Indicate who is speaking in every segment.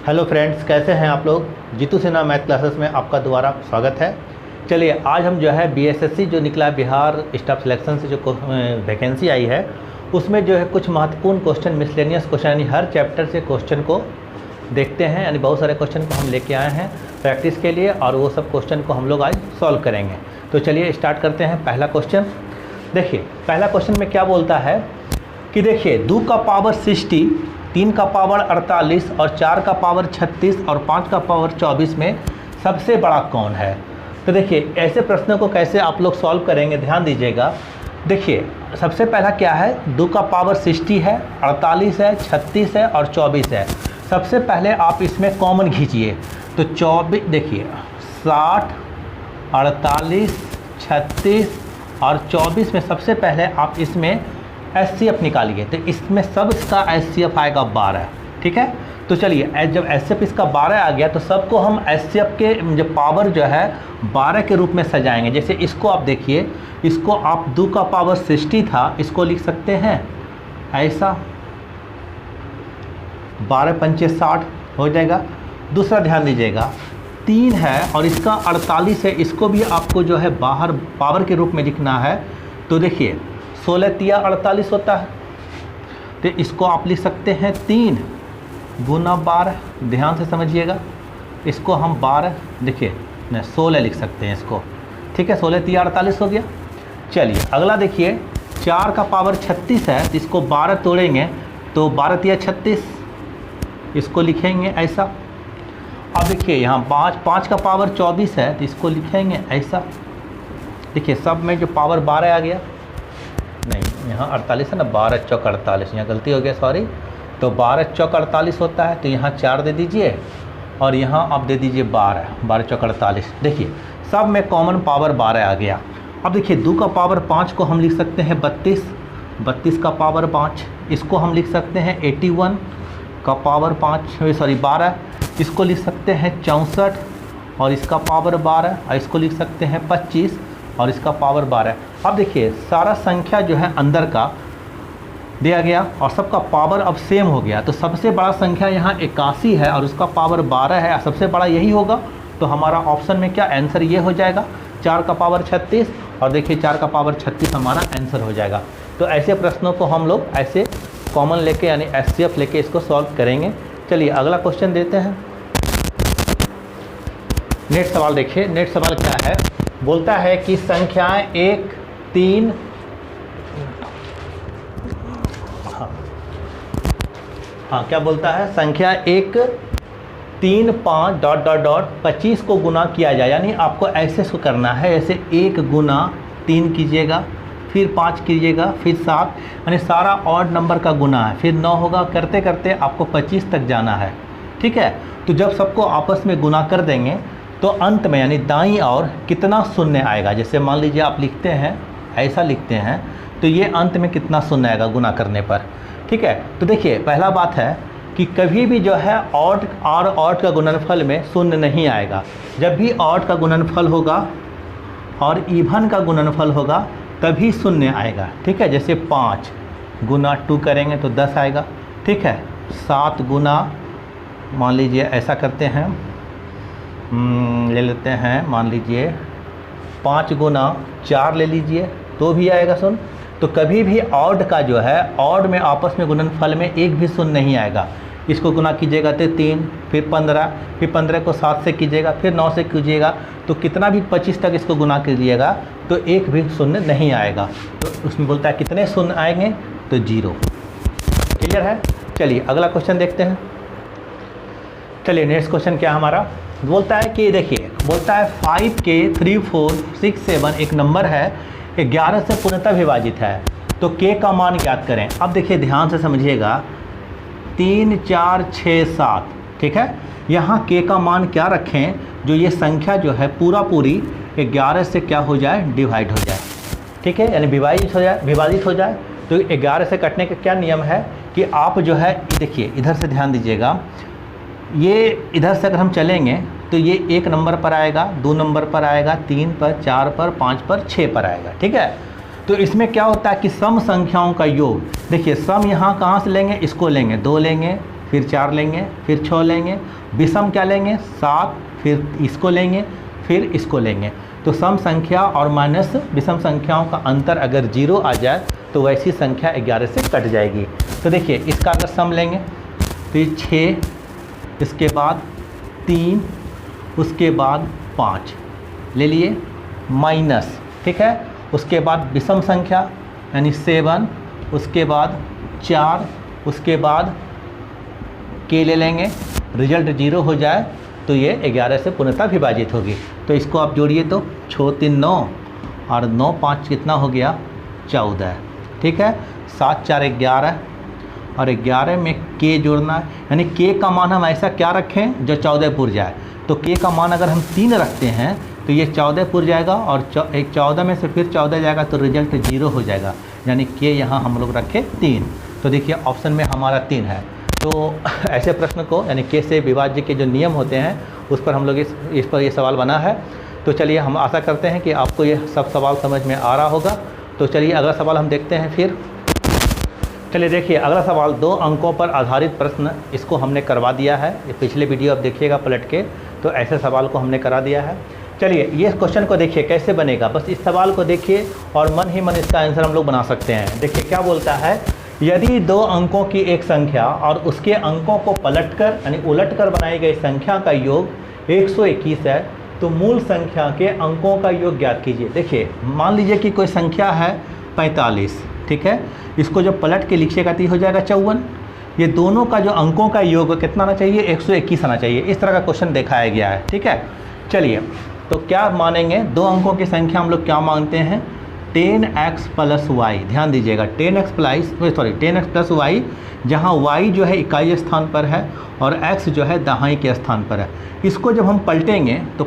Speaker 1: Hello friends, कैसे हैं आप लोग। जीतू सिन्हा मैथ क्लासेस में आपका दोबारा स्वागत है। चलिए आज हम जो है बीएसएससी जो निकला बिहार स्टाफ सिलेक्शन से जो वैकेंसी आई है उसमें जो है कुछ महत्वपूर्ण क्वेश्चन, मिसलेनियस क्वेश्चन, यानी हर चैप्टर से क्वेश्चन को देखते हैं। यानी बहुत सारे क्वेश्चन को हम लेके आए हैं प्रैक्टिस के लिए और वो सब क्वेश्चन को हम लोग आज सॉल्व करेंगे। तो चलिए स्टार्ट करते हैं। पहला क्वेश्चन देखिए, पहला क्वेश्चन में क्या बोलता है कि देखिए 2 का पावर 60, 3 का पावर 48 और 4 का पावर 36 और 5 का पावर 24 में सबसे बड़ा कौन है। तो देखिए ऐसे प्रश्नों को कैसे आप लोग सॉल्व करेंगे, ध्यान दीजिएगा। देखिए सबसे पहला क्या है, 2 का पावर 60 है, 48 है, 36 है और 24 है। सबसे पहले आप इसमें कॉमन खींचिए तो 24, देखिए 60, 48, 36 और 24 में सबसे पहले आप इसमें HCF निकालिए। तो इसमें सब इसका HCF आएगा 12, ठीक है। तो चलिए जब HCF इसका 12 आ गया तो सबको हम HCF के जो पावर जो है 12 के रूप में सजाएंगे। जैसे इसको आप देखिए, इसको आप 2 का पावर 60 था, इसको लिख सकते हैं ऐसा, 12 पंचे 60 हो जाएगा। दूसरा ध्यान दीजिएगा, 3 है और इसका 48 है, इसको भी आपको जो है बाहर पावर के रूप में लिखना है। तो देखिए 16 तिया 48 होता है, तो इसको आप लिख सकते हैं 3 गुना 12। ध्यान से समझिएगा, इसको हम 12 देखिए 16 लिख सकते हैं इसको, ठीक है। 16 तिया 48 हो गया। चलिए अगला देखिए, 4 का पावर 36 है, तो इसको 12 तोड़ेंगे तो 12 तिया 36, इसको लिखेंगे ऐसा। अब देखिए यहाँ 5 का पावर 24 है, तो इसको लिखेंगे ऐसा। देखिए सब में जो पावर 12 आ गया, नहीं यहाँ 48 है ना, 12 चौक 48, यहाँ गलती हो गया, सॉरी। तो 12 चौक 48 होता है, तो यहाँ 4 दे दीजिए और यहाँ आप दे दीजिए 12 चौक 48। देखिए सब में कॉमन पावर 12 आ गया। अब देखिए 2 का पावर 5 को हम लिख सकते हैं 32 का पावर 5, इसको हम लिख सकते हैं 81 का पावर 12, इसको लिख सकते हैं 64 और इसका पावर 12, और इसको लिख सकते हैं 25 और इसका पावर 12। अब देखिए सारा संख्या जो है अंदर का दिया गया और सबका पावर अब सेम हो गया। तो सबसे बड़ा संख्या यहाँ 81 है और उसका पावर 12 है, सबसे बड़ा यही होगा। तो हमारा ऑप्शन में क्या आंसर ये हो जाएगा, 4 का पावर 36, और देखिए 4 का पावर 36 हमारा आंसर हो जाएगा। तो ऐसे प्रश्नों को हम लोग ऐसे कॉमन लेके यानी HCF लेके इसको सॉल्व करेंगे। चलिए अगला क्वेश्चन देते हैं। नेक्स्ट सवाल देखिए, नेक्स्ट सवाल क्या है, बोलता है कि संख्याएं 1, 3, हाँ क्या बोलता है, संख्या 1, 3, 5 ... 25 को गुना किया जाए। यानी आपको ऐसे इसको करना है, जैसे 1 गुना 3 कीजिएगा, फिर 5 कीजिएगा, फिर 7, यानी सारा ऑड नंबर का गुना है, फिर 9 होगा, करते करते आपको 25 तक जाना है, ठीक है। तो जब सबको आपस में गुना कर देंगे तो अंत में यानी दाईं ओर कितना शून्य आएगा। जैसे मान लीजिए आप लिखते हैं ऐसा लिखते हैं, तो ये अंत में कितना शून्य आएगा गुना करने पर, ठीक है। तो देखिए पहला बात है कि कभी भी जो है ऑड और ऑड का गुणनफल में शून्य नहीं आएगा। जब भी ऑड का गुणनफल होगा और इवन का गुणनफल होगा तभी शून्य आएगा, ठीक है। जैसे 5 गुना 2 करेंगे तो 10 आएगा, ठीक है। 7 गुना मान लीजिए ऐसा करते हैं, ले लेते हैं, मान लीजिए 5 गुना 4 ले लीजिए तो भी आएगा शून्य। तो कभी भी ऑड का जो है ऑड में आपस में गुणनफल में एक भी शून्य नहीं आएगा। इसको गुना कीजिएगा तो 3, फिर 15, फिर 15 को 7 से कीजिएगा, फिर 9 से कीजिएगा, तो कितना भी 25 तक इसको गुना कीजिएगा तो एक भी शून्य नहीं आएगा। तो उसमें बोलता है कितने शून्य आएंगे, तो 0। क्लियर है। चलिए अगला क्वेश्चन देखते हैं। चलिए नेक्स्ट क्वेश्चन क्या हमारा, बोलता है कि देखिए बोलता है 5 के 3, 4, 6, 7 एक नंबर है, 11 से पूर्णतः विभाजित है, तो k का मान ज्ञात करें। अब देखिए ध्यान से समझिएगा, 3, 4, 6, 7, ठीक है। यहाँ k का मान क्या रखें, जो ये संख्या जो है पूरी 11 से क्या हो जाए, डिवाइड हो जाए, ठीक है, यानी विभाजित हो जाए। तो 11 से कटने का क्या नियम है कि आप जो है देखिए इधर से ध्यान दीजिएगा, ये इधर से अगर हम चलेंगे तो ये 1 नंबर पर आएगा, 2 नंबर पर आएगा, 3 पर, 4 पर, 5 पर, 6 पर आएगा, ठीक है। तो इसमें क्या होता है कि सम संख्याओं का योग, देखिए सम यहाँ कहाँ से लेंगे, इसको लेंगे, 2 लेंगे, फिर 4 लेंगे, फिर 6 लेंगे, विषम क्या लेंगे 7, फिर इसको लेंगे, फिर इसको लेंगे। तो सम संख्या और माइनस विषम संख्याओं का अंतर अगर 0 आ जाए तो वैसी संख्या 11 से कट जाएगी। तो देखिए इसका अगर सम लेंगे तो ये 6, इसके बाद 3, उसके बाद 5 ले लिए, माइनस, ठीक है, उसके बाद विषम संख्या यानी 7, उसके बाद 4, उसके बाद के ले लेंगे, रिजल्ट 0 हो जाए तो ये 11 से पूर्णतः विभाजित होगी। तो इसको आप जोड़िए तो 6 3 9 और 9 5 कितना हो गया 14, ठीक है। 7 4 11 और 11 में के जोड़ना है, यानी के का मान हम ऐसा क्या रखें जो 14 पुर जाए। तो के का मान अगर हम 3 रखते हैं तो ये 14 पुर जाएगा और 14 में से फिर 14 जाएगा तो रिजल्ट 0 हो जाएगा, यानी के यहाँ हम लोग रखे 3। तो देखिए ऑप्शन में हमारा 3 है। तो ऐसे प्रश्न को यानी के से विभाज्य के जो नियम होते हैं उस पर हम लोग इस पर ये सवाल बना है। तो चलिए हम आशा करते हैं कि आपको ये सब सवाल समझ में आ रहा होगा। तो चलिए अगला सवाल हम देखते हैं फिर। चलिए देखिए अगला सवाल 2 अंकों पर आधारित प्रश्न, इसको हमने करवा दिया है। ये पिछले वीडियो आप देखिएगा पलट के, तो ऐसे सवाल को हमने करा दिया है। चलिए ये क्वेश्चन को देखिए कैसे बनेगा, बस इस सवाल को देखिए और मन ही मन इसका आंसर हम लोग बना सकते हैं। देखिए क्या बोलता है, यदि 2 अंकों की एक संख्या और उसके अंकों को पलटकर यानी उलटकर बनाई गई संख्या का योग 121 है तो मूल संख्या के अंकों का योग ज्ञात कीजिए। देखिए मान लीजिए कि कोई संख्या है 45, ठीक है, इसको जब पलट के लिखिएगा तो हो जाएगा 54। ये दोनों का जो अंकों का योग कितना आना चाहिए 121 आना चाहिए। इस तरह का क्वेश्चन दिखाया गया है, ठीक है। चलिए तो क्या मानेंगे, 2 अंकों की संख्या हम लोग क्या मानते हैं 10x प्लस वाई। ध्यान दीजिएगा 10x प्लस वाई, जहाँ y जो है इकाई स्थान पर है और x जो है दहाई के स्थान पर है। इसको जब हम पलटेंगे तो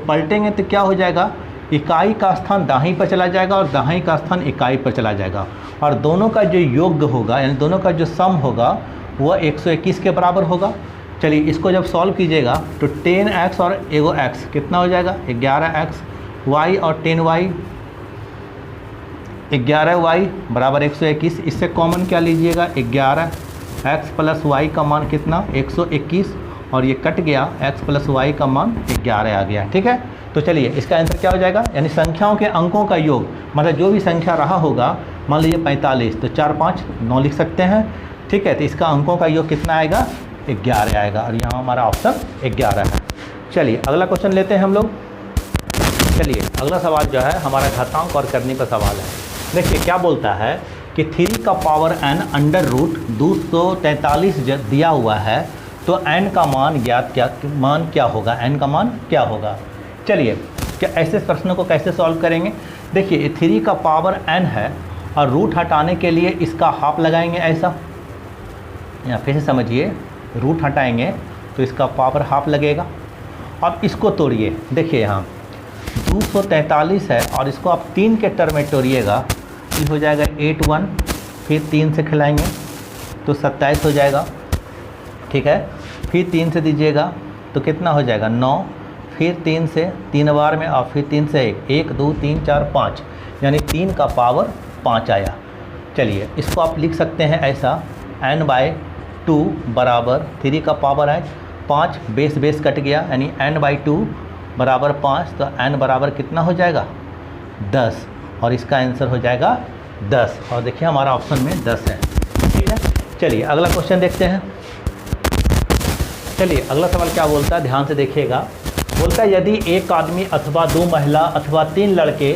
Speaker 1: क्या हो जाएगा, इकाई का स्थान दाहिनी पर चला जाएगा और दाहिनी का स्थान इकाई पर चला जाएगा और दोनों का जो योग होगा यानी दोनों का जो सम होगा वह 121 के बराबर होगा। चलिए इसको जब सॉल्व कीजिएगा तो 10x और एगो x कितना हो जाएगा 11x, y और 10y 11y बराबर 121। इससे कॉमन क्या लीजिएगा 11x प्लस y का मान कितना 121 और ये कट गया, x प्लस y का मान 11 आ गया, ठीक है। तो चलिए इसका आंसर क्या हो जाएगा, यानी संख्याओं के अंकों का योग, मतलब जो भी संख्या रहा होगा, मान लीजिए 45 तो 4 5 9 लिख सकते हैं, ठीक है। तो इसका अंकों का योग कितना आएगा 11 आएगा और यहाँ हमारा ऑप्शन 11 है। चलिए अगला क्वेश्चन लेते हैं हम लोग। चलिए अगला सवाल जो है हमारा घातांक और करने का सवाल है। देखिए क्या बोलता है कि 3 का पावर n अंडर रूट 243 दिया हुआ है तो n का मान ज्ञात क्या होगा, n का मान क्या होगा। चलिए क्या ऐसे प्रश्नों को कैसे सॉल्व करेंगे। देखिए 3 का पावर n है और रूट हटाने के लिए इसका हाफ लगाएंगे ऐसा, या फिर से समझिए रूट हटाएंगे तो इसका पावर हाफ लगेगा। अब इसको तोड़िए, देखिए यहाँ 243 है और इसको आप 3 के टर्म में तोड़िएगा, ये हो जाएगा 81, फिर 3 से खिलाएंगे तो 27 हो जाएगा, ठीक है। फिर 3 से दीजिएगा तो कितना हो जाएगा 9, फिर 3 से 3 बार में और फिर 3 से 1 2 3 4 5, यानी 3 का पावर 5 आया। चलिए इसको आप लिख सकते हैं ऐसा n/2 बराबर 3 का पावर है 5, बेस कट गया यानी n/2 बराबर 5, तो n बराबर कितना हो जाएगा 10 और इसका आंसर हो जाएगा 10। और देखिए हमारा ऑप्शन में 10 है, ठीक है। चलिए अगला क्वेश्चन देखते हैं। चलिए अगला सवाल क्या बोलता है, ध्यान से देखिएगा। बोलता है यदि एक आदमी अथवा 2 महिला अथवा 3 लड़के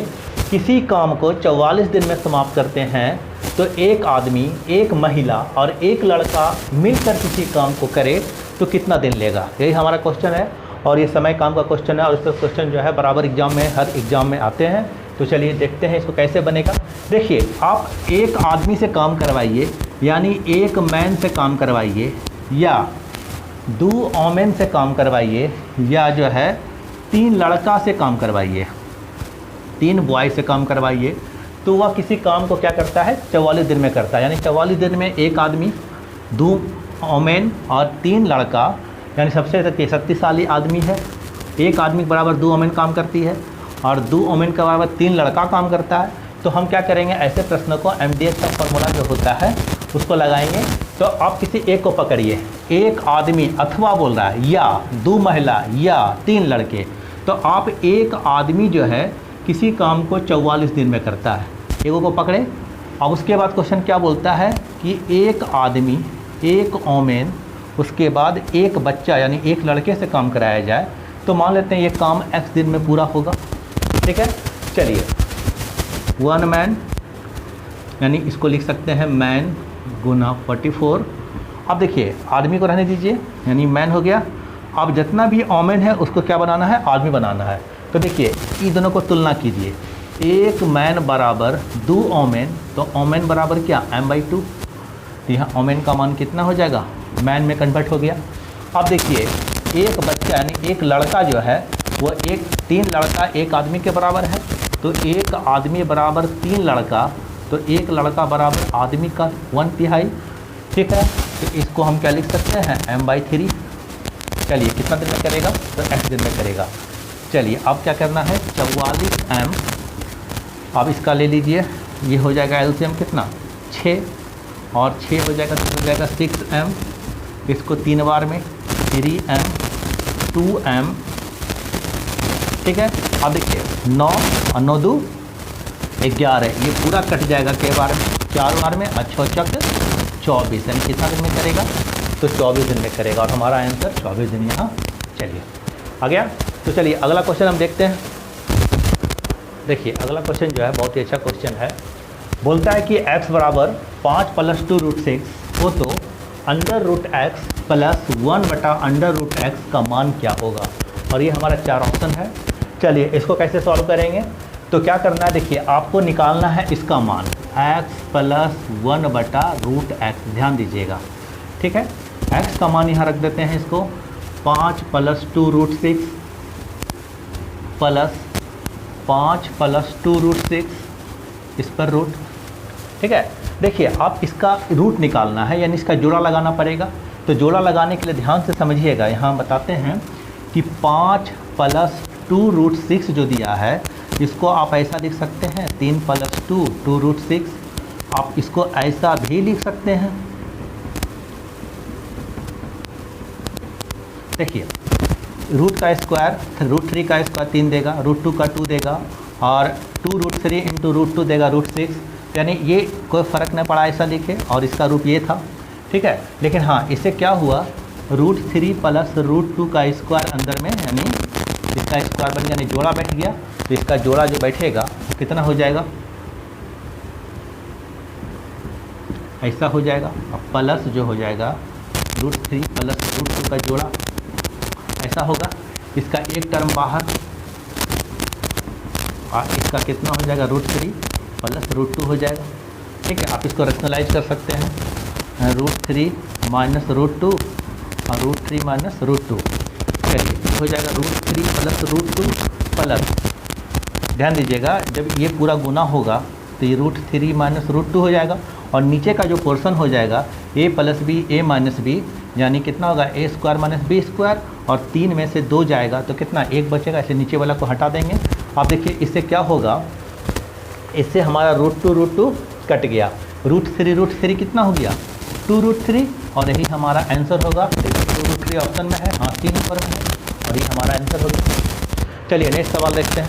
Speaker 1: किसी काम को 44 दिन में समाप्त करते हैं तो एक आदमी, एक महिला और एक लड़का मिलकर किसी काम को करे तो कितना दिन लेगा। यही हमारा क्वेश्चन है और ये समय काम का क्वेश्चन है और इस पर क्वेश्चन जो है बराबर एग्जाम में हर एग्जाम में आते हैं। तो चलिए देखते हैं इसको कैसे बनेगा। देखिए आप एक आदमी से काम करवाइए यानी एक मैन से काम करवाइए या 2 वोमेन से काम करवाइए या जो है 3 लड़का से काम करवाइए, 3 बॉय से काम करवाइए, तो वह किसी काम को क्या करता है 44 दिन में करता है। यानी 44 दिन में एक आदमी, 2 वोमेन और 3 लड़का, यानी सबसे शक्तिशाली आदमी है। एक आदमी के बराबर 2 वोमेन काम करती है और 2 वोमेन के बराबर 3 लड़का काम करता है। तो हम क्या करेंगे, ऐसे प्रश्नों को MDS का फॉर्मूला जो होता है उसको लगाएंगे। तो आप किसी एक को पकड़िए, एक आदमी अथवा बोल रहा है या 2 महिला या 3 लड़के, तो आप एक आदमी जो है किसी काम को 44 दिन में करता है, एगो को पकड़े। अब उसके बाद क्वेश्चन क्या बोलता है कि एक आदमी, एक ओमेन, उसके बाद एक बच्चा यानी एक लड़के से काम कराया जाए, तो मान लेते हैं ये काम x दिन में पूरा होगा। ठीक है, चलिए 1 मैन यानी इसको लिख सकते हैं मैन गुना 44। अब देखिए आदमी को रहने दीजिए यानी मैन हो गया। अब जितना भी ओमेन है उसको क्या बनाना है, आदमी बनाना है। तो देखिए इन दोनों को तुलना कीजिए, एक मैन बराबर 2 ओमेन, तो ओमेन बराबर क्या m/2। तो यहाँ ओमेन का मान कितना हो जाएगा, मैन में कन्वर्ट हो गया। अब देखिए एक बच्चा यानी एक लड़का जो है वो 3 लड़का एक आदमी के बराबर है, तो एक आदमी बराबर 3 लड़का, तो एक लड़का बराबर आदमी का 1/3। ठीक है, तो इसको हम क्या लिख सकते हैं m/3। चलिए कितना दिन में करेगा, तो x दिन में करेगा। चलिए अब क्या करना है 44m, अब इसका ले लीजिए, ये हो जाएगा एलसीएम कितना 6, और 6 हो जाएगा तो हो जाएगा 6m, इसको 3 बार में 3m 2m। ठीक है, अब देखिए 9 और 9 2 11, ये पूरा कट जाएगा के बार में, 4 बार में, अच्छा चक 24, यानी कितना दिन में करेगा, तो 24 दिन में करेगा, और हमारा आंसर 24 दिन यहाँ चलिए आ गया। तो चलिए अगला क्वेश्चन हम देखते हैं। देखिए अगला क्वेश्चन जो है बहुत ही अच्छा क्वेश्चन है। बोलता है कि x बराबर 5 + 2√6 हो तो √x + 1/√x का मान क्या होगा, और ये हमारा 4 ऑप्शन है। चलिए इसको कैसे सॉल्व करेंगे, तो क्या करना है, देखिए आपको निकालना है इसका मान x + 1/√x, ध्यान दीजिएगा। ठीक है, x का मान यहाँ रख देते हैं, इसको 5 + 2√6 प्लस 5 + 2√6 इस पर रूट। ठीक है, देखिए आप इसका रूट निकालना है यानी इसका जोड़ा लगाना पड़ेगा। तो जोड़ा लगाने के लिए ध्यान से समझिएगा, यहाँ बताते हैं कि 5 + 2√6 जो दिया है इसको आप ऐसा लिख सकते हैं 3 + 2 2√6, आप इसको ऐसा भी लिख सकते हैं। देखिए रूट का स्क्वायर √3 का स्क्वायर 3 देगा, √2 का 2 देगा, और 2√3 × √2 देगा √6, यानी ये कोई फ़र्क नहीं पड़ा ऐसा लिखे, और इसका रूट ये था। ठीक है, लेकिन हाँ इससे क्या हुआ, √3 + √2 का स्क्वायर अंदर में, यानी इसका स्क्वायर बन गया, यानी जोड़ा बैठ गया, तो इसका जोड़ा जो बैठेगा वो कितना हो जाएगा, ऐसा हो जाएगा। और प्लस जो हो जाएगा √3 + √2 का जोड़ा ऐसा होगा, इसका एक टर्म बाहर, और इसका कितना हो जाएगा √3 + √2 हो जाएगा। ठीक है, आप इसको रैशनलाइज कर सकते हैं, √3 - √2 और √3 - √2, चलिए हो जाएगा √3 + √2 प्लस, ध्यान दीजिएगा जब ये पूरा गुना होगा तो ये √3 - √2 हो जाएगा, और नीचे का जो पोर्शन हो जाएगा a + b a - b, यानी कितना होगा a² - b², और 3 में से 2 जाएगा तो कितना 1 बचेगा, ऐसे नीचे वाला को हटा देंगे। आप देखिए इससे क्या होगा, इससे हमारा √2 कट गया, √3 कितना हो गया 2√3, और यही हमारा आंसर होगा। 2√3 ऑप्शन में है, हाँ 3 नंबर में है, और ये हमारा आंसर होगा। चलिए नेक्स्ट सवाल देखते हैं।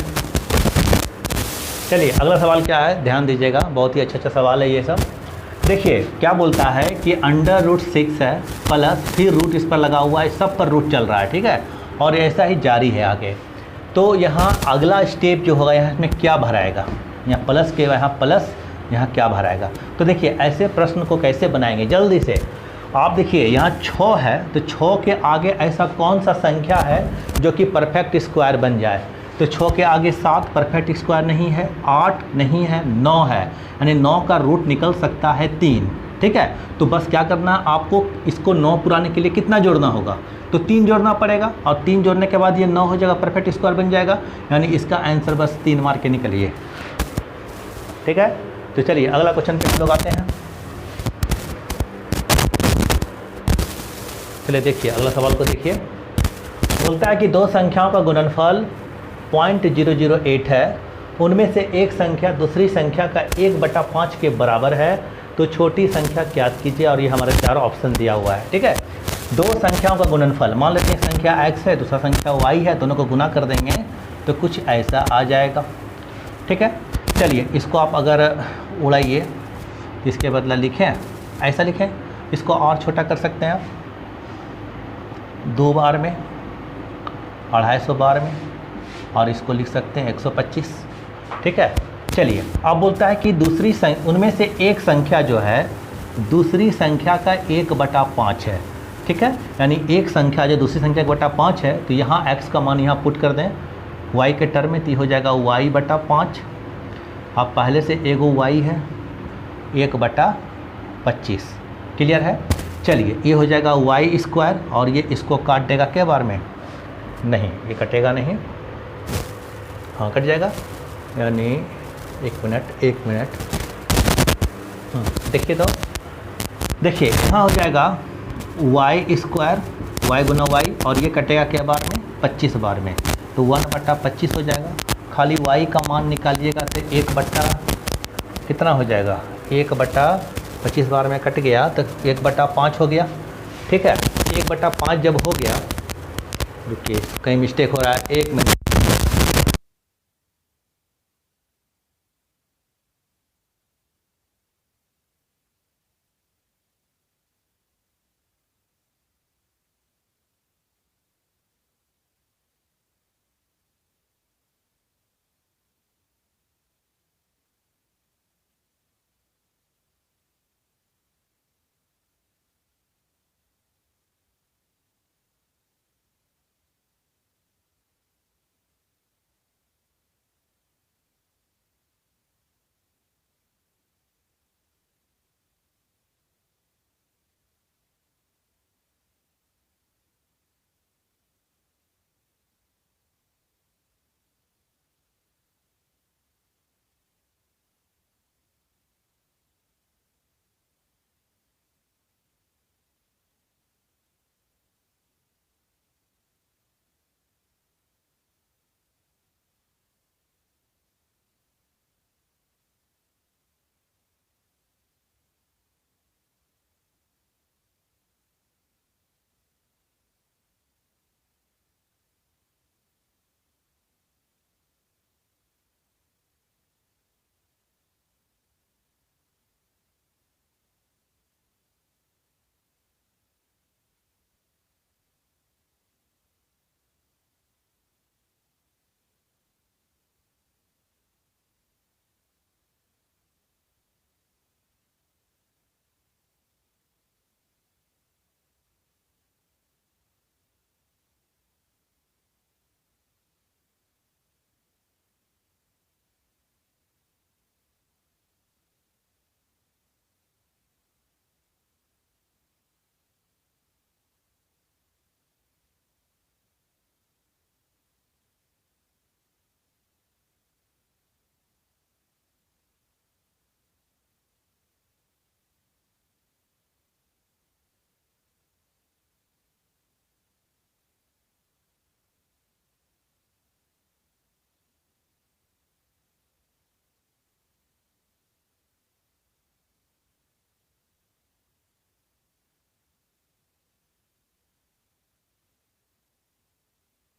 Speaker 1: चलिए अगला सवाल क्या है, ध्यान दीजिएगा, बहुत ही अच्छा सवाल है ये सब। देखिए क्या बोलता है कि √6 है प्लस फिर रूट इस पर लगा हुआ है, सब पर रूट चल रहा है। ठीक है, और ऐसा ही जारी है आगे। तो यहाँ अगला स्टेप जो होगा, यहाँ इसमें क्या भराएगा, यहाँ प्लस के यहाँ प्लस, यहाँ क्या भराएगा। तो देखिए ऐसे प्रश्न को कैसे बनाएंगे जल्दी से। आप देखिए यहाँ 6 है, तो 6 के आगे ऐसा कौन सा संख्या है जो कि परफेक्ट स्क्वायर बन जाए। तो 6 के आगे 7 परफेक्ट स्क्वायर नहीं है, 8 नहीं है, 9 है, यानी 9 का रूट निकल सकता है 3। ठीक है, तो बस क्या करना है आपको, इसको 9 पुराने के लिए कितना जोड़ना होगा, तो 3 जोड़ना पड़ेगा, और 3 जोड़ने के बाद ये 9 हो जाएगा, परफेक्ट स्क्वायर बन जाएगा, यानी इसका आंसर बस 3 मार के निकलिए। ठीक है, तो चलिए अगला क्वेश्चन पे लोग आते हैं। चलिए देखिए अगला सवाल को देखिए। बोलता है कि दो संख्याओं का गुणनफल 0.008 है, उनमें से एक संख्या दूसरी संख्या का 1/5 के बराबर है, तो छोटी संख्या ज्ञात कीजिए, और ये हमारे 4 ऑप्शन दिया हुआ है। ठीक है, दो संख्याओं का गुणनफल, मान लेते हैं संख्या x है दूसरा संख्या y है, दोनों को गुना कर देंगे तो कुछ ऐसा आ जाएगा। ठीक है, चलिए इसको आप अगर उड़ाइए, इसके बदला लिखें, ऐसा लिखें, इसको और छोटा कर सकते हैं आप 2 बार में, 250 बार में, और इसको लिख सकते हैं 125। ठीक है, चलिए अब बोलता है कि दूसरी उनमें से एक संख्या जो है दूसरी संख्या का 1/5 है। ठीक है, यानी एक संख्या जो दूसरी संख्या 1/5 है, तो यहाँ x का मान यहाँ पुट कर दें y के टर्म में, तो हो जाएगा y/5। अब पहले से एगो y है 1/25। क्लियर है, चलिए ये हो जाएगा y², और ये इसको काट देगा क्या बार में, नहीं ये कटेगा नहीं, हाँ कट जाएगा, यानी एक मिनट देखिए, तो देखिए यहाँ हो जाएगा y², y गुना y, और ये कटेगा क्या बार में, 25 बार में, तो 1/25 हो जाएगा। खाली y का मान निकालिएगा तो 1 कितना हो जाएगा, 1/25 बार में कट गया तो 1/5 हो गया। ठीक है, 1/5 जब हो गया, रुकिए कहीं मिस्टेक हो रहा है, 1 मिनट,